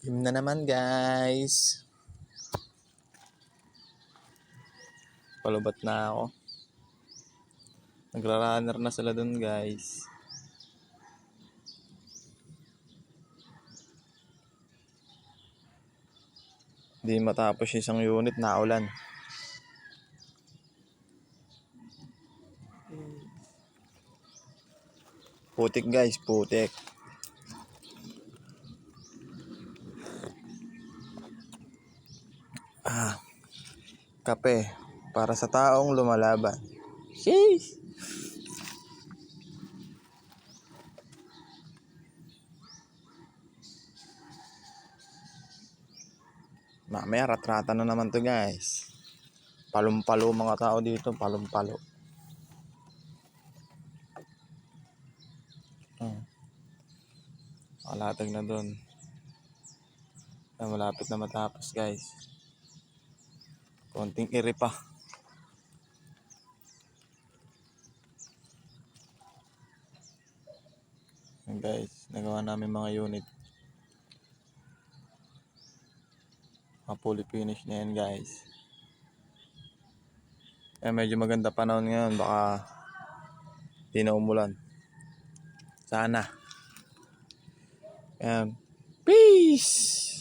Gym na naman guys. Palubat na ako. Nagra-runner na sila dun guys. Di matapos isang unit na ulan. Putik guys, putik. Kape para sa taong lumalaban. Sheesh! Mamaya ratrata na naman to guys. Palumpalo mga tao dito, palumpalo. Nakalatag na doon. Malapit na matapos guys. Konting iri pa. Guys, nagawa namin mga unit. Fully finish na yan guys. Medyo maganda panahon ngayon, baka di na umulan. Sana. Peace!